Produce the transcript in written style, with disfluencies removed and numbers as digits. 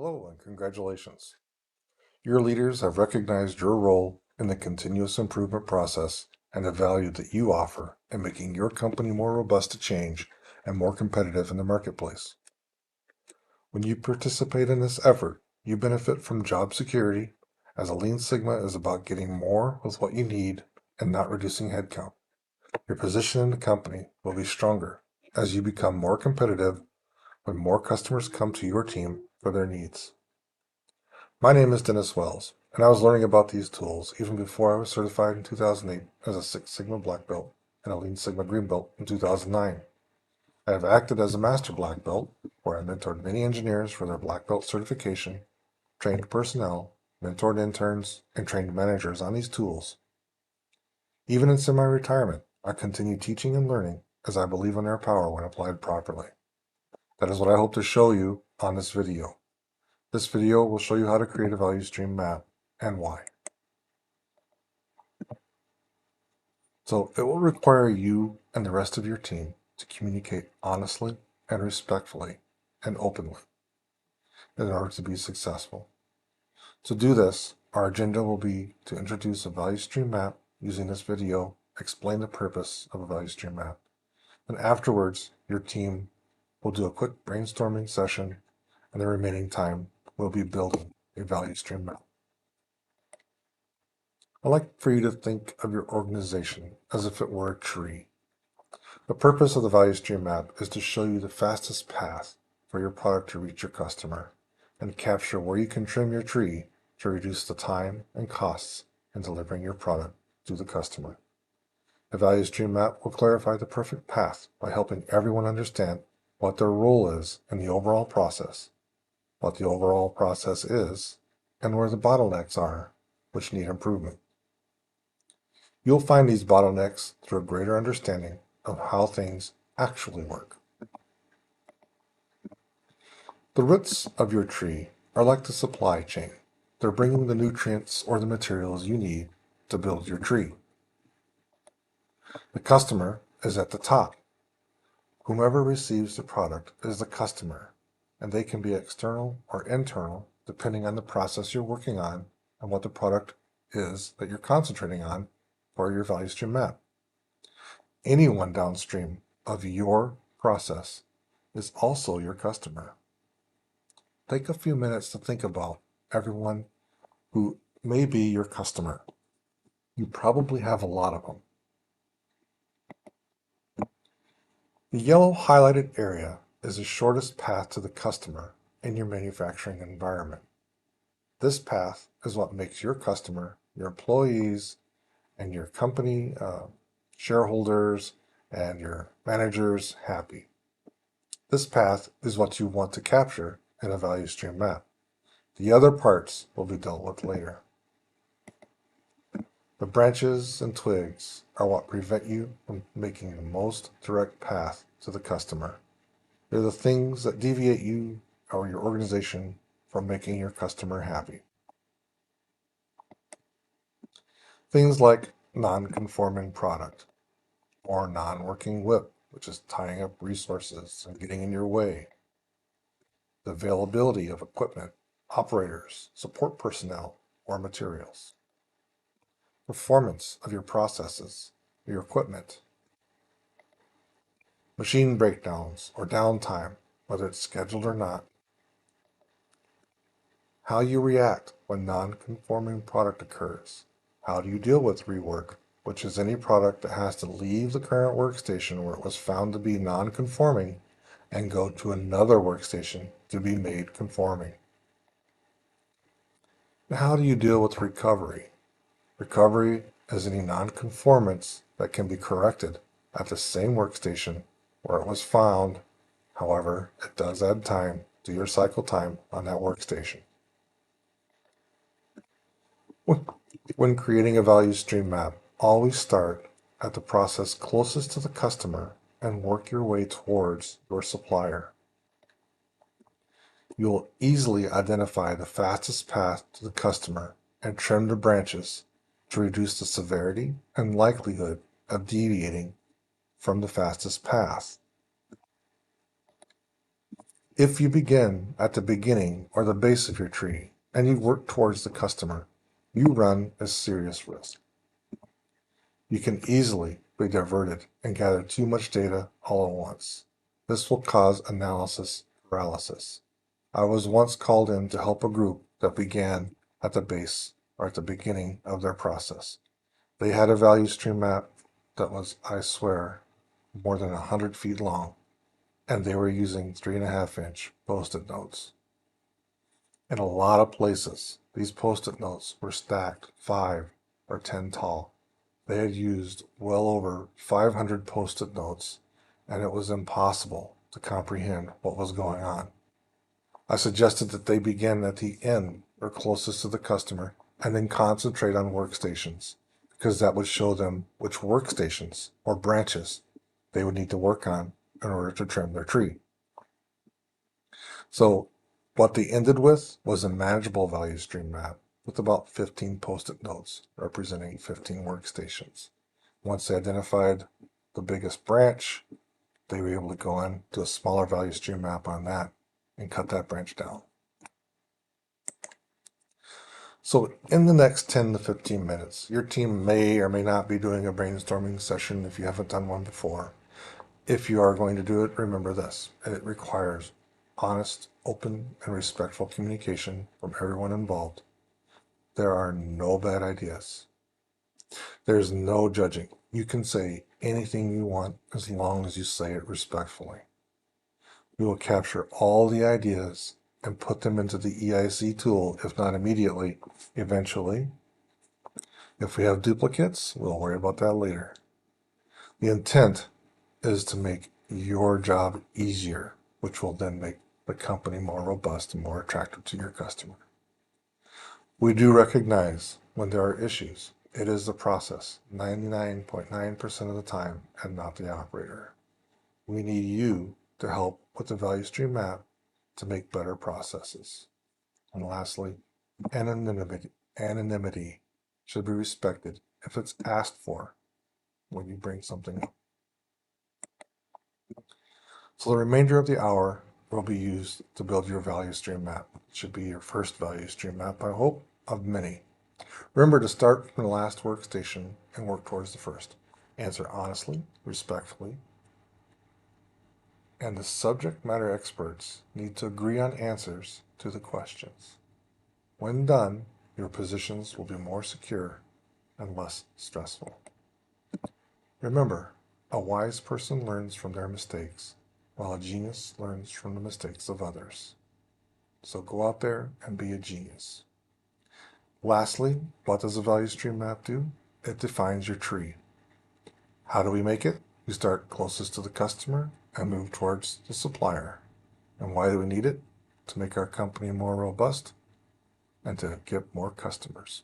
Hello and congratulations. Your leaders have recognized your role in the continuous improvement process and the value that you offer in making your company more robust to change and more competitive in the marketplace. When you participate in this effort, you benefit from job security, as a Lean Sigma is about getting more with what you need and not reducing headcount. Your position in the company will be stronger as you become more competitive when more customers come to your team for their needs. My name is Dennis Wells, and I was learning about these tools even before I was certified in 2008 as a Six Sigma Black Belt and a Lean Sigma Green Belt in 2009. I have acted as a Master Black Belt, where I mentored many engineers for their Black Belt certification, trained personnel, mentored interns, and trained managers on these tools. Even in semi-retirement, I continue teaching and learning as I believe in their power when applied properly. That is what I hope to show you on this video. This video will show you how to create a value stream map and why. So it will require you and the rest of your team to communicate honestly and respectfully and openly in order to be successful. To do this, our agenda will be to introduce a value stream map using this video, explain the purpose of a value stream map, and afterwards your team will do a quick brainstorming session, and the remaining time will be building a value stream map. I'd like for you to think of your organization as if it were a tree. The purpose of the value stream map is to show you the fastest path for your product to reach your customer and capture where you can trim your tree to reduce the time and costs in delivering your product to the customer. The value stream map will clarify the perfect path by helping everyone understand what their role is in the overall process, what the overall process is, and where the bottlenecks are, which need improvement. You'll find these bottlenecks through a greater understanding of how things actually work. The roots of your tree are like the supply chain. They're bringing the nutrients or the materials you need to build your tree. The customer is at the top. Whomever receives the product is the customer, and they can be external or internal depending on the process you're working on and what the product is that you're concentrating on for your value stream map. Anyone downstream of your process is also your customer. Take a few minutes to think about everyone who may be your customer. You probably have a lot of them. The yellow highlighted area is the shortest path to the customer in your manufacturing environment. This path is what makes your customer, your employees, and your company shareholders and your managers happy. This path is what you want to capture in a value stream map. The other parts will be dealt with later. The branches and twigs are what prevent you from making the most direct path to the customer. They're the things that deviate you or your organization from making your customer happy. Things like non-conforming product or non-working whip, which is tying up resources and getting in your way. The availability of equipment, operators, support personnel, or materials. Performance of your processes, your equipment. Machine breakdowns or downtime, whether it's scheduled or not. How you react when non-conforming product occurs. How do you deal with rework, which is any product that has to leave the current workstation where it was found to be non-conforming and go to another workstation to be made conforming. And how do you deal with recovery? Recovery is any non-conformance that can be corrected at the same workstation where it was found. However, it does add time to your cycle time on that workstation. When creating a value stream map, always start at the process closest to the customer and work your way towards your supplier. You'll easily identify the fastest path to the customer and trim the branches to reduce the severity and likelihood of deviating from the fastest path. If you begin at the beginning or the base of your tree and you work towards the customer, you run a serious risk. You can easily be diverted and gather too much data all at once. This will cause analysis paralysis. I was once called in to help a group that began at the base or at the beginning of their process. They had a value stream map that was, I swear, more than 100 feet long, and they were using 3.5-inch post-it notes. In a lot of places, these post-it notes were stacked 5 or 10 tall. They had used well over 500 post-it notes, and it was impossible to comprehend what was going on. I suggested that they begin at the end or closest to the customer and then concentrate on workstations, because that would show them which workstations or branches they would need to work on in order to trim their tree. So what they ended with was a manageable value stream map with about 15 post-it notes representing 15 workstations. Once they identified the biggest branch, they were able to go on to a smaller value stream map on that and cut that branch down. So in the next 10 to 15 minutes, your team may or may not be doing a brainstorming session if you haven't done one before. If you are going to do it, remember this. It requires honest, open, and respectful communication from everyone involved. There are no bad ideas. There's no judging. You can say anything you want as long as you say it respectfully. We will capture all the ideas and put them into the EIC tool, if not immediately, eventually. If we have duplicates, we'll worry about that later. The intent is to make your job easier, which will then make the company more robust and more attractive to your customer. We do recognize when there are issues. It is the process 99.9% of the time and not the operator. We need you to help with the value stream map to make better processes. And lastly, anonymity should be respected if it's asked for when you bring something up. So the remainder of the hour will be used to build your value stream map. It should be your first value stream map, I hope, of many. Remember to start from the last workstation and work towards the first. Answer honestly, respectfully, and the subject matter experts need to agree on answers to the questions. When done, your positions will be more secure and less stressful. Remember, a wise person learns from their mistakes, while a genius learns from the mistakes of others. So go out there and be a genius. Lastly, what does a value stream map do? It defines your tree. How do we make it? We start closest to the customer and move towards the supplier. And why do we need it? To make our company more robust and to get more customers.